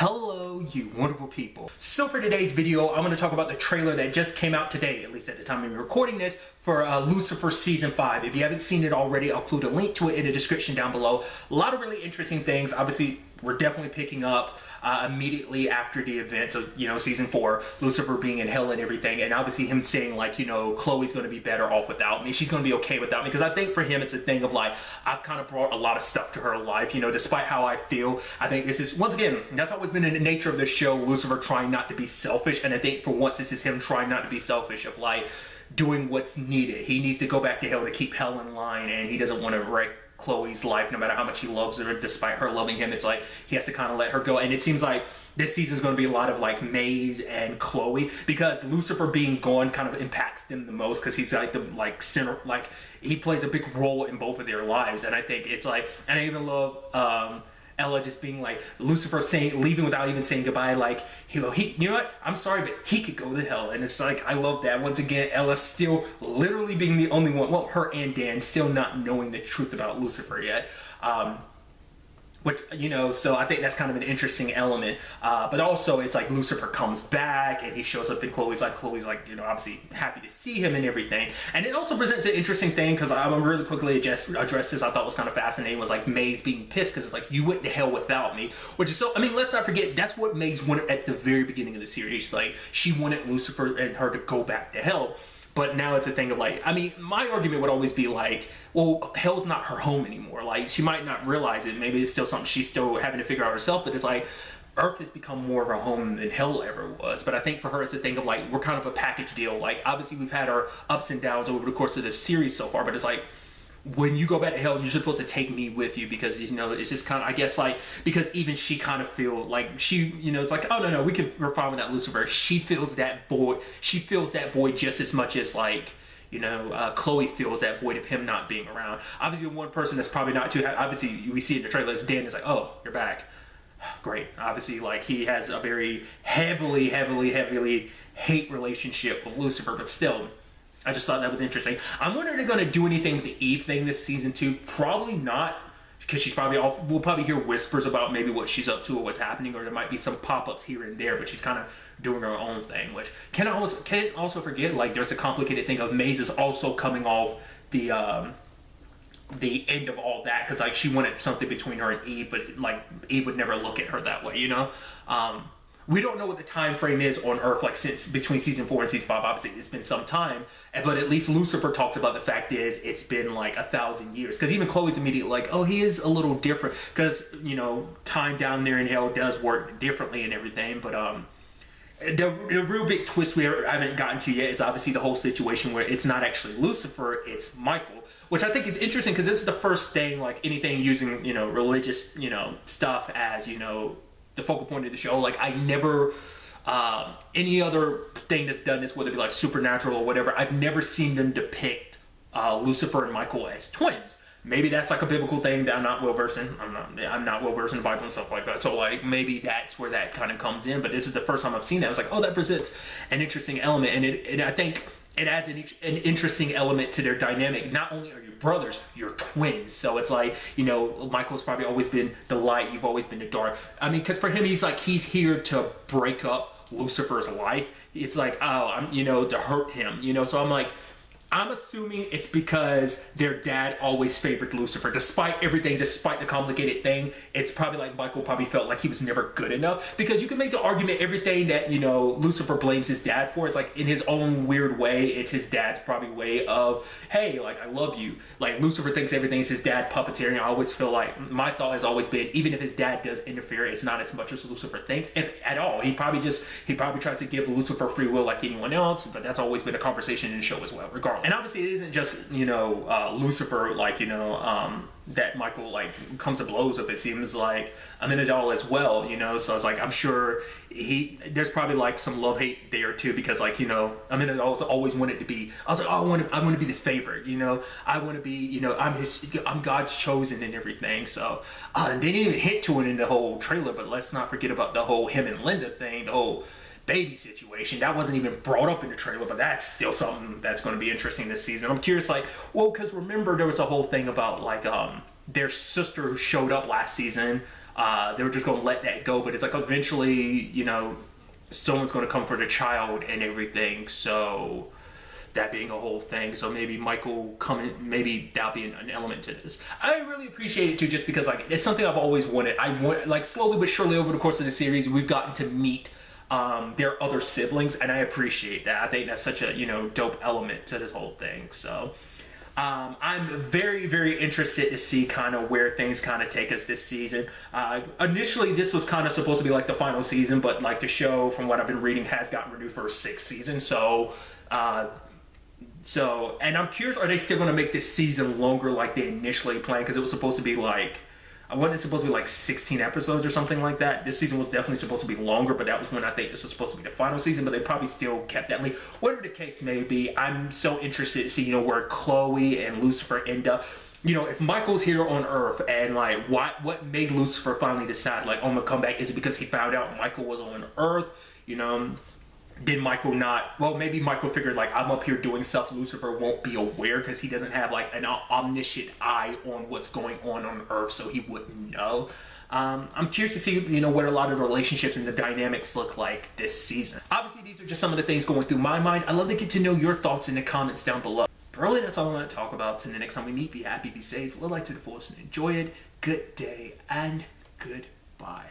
Hello, you wonderful people. So for today's video, I'm going to talk about the trailer that just came out today, at least at the time I'm recording this, for Lucifer Season 5. If you haven't seen it already, I'll include a link to it in the description down below. A lot of really interesting things. Obviously, we're definitely picking up immediately after the event, so, Season 4, Lucifer being in hell and everything, and obviously him saying, like, Chloe's going to be better off without me. She's going to be okay without me, because I think for him, it's a thing of, like, I've kind of brought a lot of stuff to her life, despite how I feel. I think this is, once again, that's always been in the nature of this show, Lucifer trying not to be selfish, and I think for once, this is him trying not to be selfish, of, like, doing what's needed. He needs to go back to hell to keep hell in line, and he doesn't want to wreck Chloe's life, no matter how much he loves her, despite her loving him. It's like he has to kind of let her go, and it seems like this season's going to be a lot of like Maze and Chloe, because Lucifer being gone kind of impacts them the most, because he's like the center, like he plays a big role in both of their lives. And I think it's like, and I even love Ella just being like, Lucifer leaving without even saying goodbye, like, he, you know what, I'm sorry, but he could go to hell. And it's like, I love that. Once again, Ella still literally being the only one, well, her and Dan still not knowing the truth about Lucifer yet. Which, so I think that's kind of an interesting element. But also, it's like Lucifer comes back and he shows up and Chloe's like, obviously happy to see him and everything. And it also presents an interesting thing, because I'm gonna really quickly address this. I thought was kind of fascinating, was like Maze being pissed because it's like, you went to hell without me. Which is so, I mean, let's not forget, that's what Maze wanted at the very beginning of the series. Like, she wanted Lucifer and her to go back to hell. But now it's a thing of like, I mean, my argument would always be like, well, hell's not her home anymore. Like, she might not realize it. Maybe it's still something she's still having to figure out herself. But it's like, Earth has become more of her home than hell ever was. But I think for her, it's a thing of like, we're kind of a package deal. Like, obviously, we've had our ups and downs over the course of this series so far. But it's like, when you go back to hell, you're supposed to take me with you, because, it's just kind of, I guess, like, because even she kind of feel like she, it's like, oh, no, we're fine with that, Lucifer. She feels that void. She feels that void just as much as, like, Chloe feels that void of him not being around. Obviously, one person that's probably not too, obviously, we see in the trailer, is Dan is like, oh, you're back. Great. Obviously, like, he has a very heavily hate relationship with Lucifer, but still, I just thought that was interesting. I'm wondering if they're going to do anything with the Eve thing this season 2. Probably not, because she's probably off. We'll probably hear whispers about maybe what she's up to or what's happening, or there might be some pop-ups here and there, but she's kind of doing her own thing, which can't also forget, like, there's a complicated thing of Maze is also coming off the end of all that, because, like, she wanted something between her and Eve, but, like, Eve would never look at her that way, We don't know what the time frame is on Earth, like, since between season 4 and season 5. Obviously, it's been some time, but at least Lucifer talks about the fact is it's been like 1,000 years. Because even Chloe's immediately like, oh, he is a little different, because time down there in hell does work differently and everything. But the real big twist we haven't gotten to yet is obviously the whole situation where it's not actually Lucifer, it's Michael. Which I think it's interesting, because this is the first thing, like, anything using religious stuff as the focal point of the show. Like, I never, any other thing that's done this, whether it be like supernatural or whatever, I've never seen them depict Lucifer and Michael as twins. Maybe that's like a biblical thing that I'm not well versed in. I'm not well versed in the Bible and stuff like that. So, like, maybe that's where that kind of comes in. But this is the first time I've seen that. I was like, oh, that presents an interesting element, and I think it adds an interesting element to their dynamic. Not only are you brothers, you're twins. So it's like, Michael's probably always been the light, you've always been the dark. I mean, because for him, he's like, he's here to break up Lucifer's life. It's like, oh, I'm, to hurt him, So I'm like, I'm assuming it's because their dad always favored Lucifer. Despite everything, despite the complicated thing, it's probably like Michael probably felt like he was never good enough. Because you can make the argument, everything that, Lucifer blames his dad for, it's like, in his own weird way, it's his dad's probably way of, hey, like, I love you. Like, Lucifer thinks everything is his dad puppeteering. I always feel like, my thought has always been, even if his dad does interfere, it's not as much as Lucifer thinks, if at all. He probably tries to give Lucifer free will like anyone else, but that's always been a conversation in the show as well, regardless. And obviously, it isn't just, Lucifer, like, that Michael, like, comes to blows with. It seems like Amenadal as well, so it's like, I'm sure there's probably, like, some love-hate there, too, because, like, Amenadal's always wanted to be, I was like, oh, I want to be the favorite, I want to be, I'm God's chosen and everything, so, and they didn't even hint to it in the whole trailer, but let's not forget about the whole him and Linda thing, the whole baby situation. That wasn't even brought up in the trailer, but that's still something that's going to be interesting this season. I'm curious, like, well, because remember there was a whole thing about, like, their sister who showed up last season, they were just going to let that go. But it's like eventually, you know, someone's going to come for the child and everything. So that being a whole thing, so maybe Michael coming, maybe that'll be an element to this. I really appreciate it too, just because like it's something I've always wanted. I want, like, slowly but surely over the course of the series, we've gotten to meet their other siblings, and I appreciate that. I think that's such a, you know, dope element to this whole thing. So I'm very, very interested to see kind of where things kind of take us this season. Initially, this was kind of supposed to be like the final season, but like the show, from what I've been reading, has gotten renewed for a 6th season. So, and I'm curious, are they still going to make this season longer like they initially planned? Because it was supposed to be like, wasn't it supposed to be like 16 episodes or something like that? This season was definitely supposed to be longer, but that was when I think this was supposed to be the final season, but they probably still kept that length. Whatever the case may be, I'm so interested to see, you know, where Chloe and Lucifer end up. You know, if Michael's here on Earth, and like what made Lucifer finally decide, like, oh, I'm gonna come back? Is it because he found out Michael was on Earth? You know, did Michael not, well, maybe Michael figured like, I'm up here doing stuff Lucifer won't be aware because he doesn't have like an omniscient eye on what's going on Earth, so he wouldn't know. I'm curious to see, you know, what a lot of the relationships and the dynamics look like this season. Obviously, these are just some of the things going through my mind. I'd love to get to know your thoughts in the comments down below. But really, that's all I want to talk about. Till the next time we meet, be happy, be safe, live life to the fullest, and enjoy it. Good day and goodbye.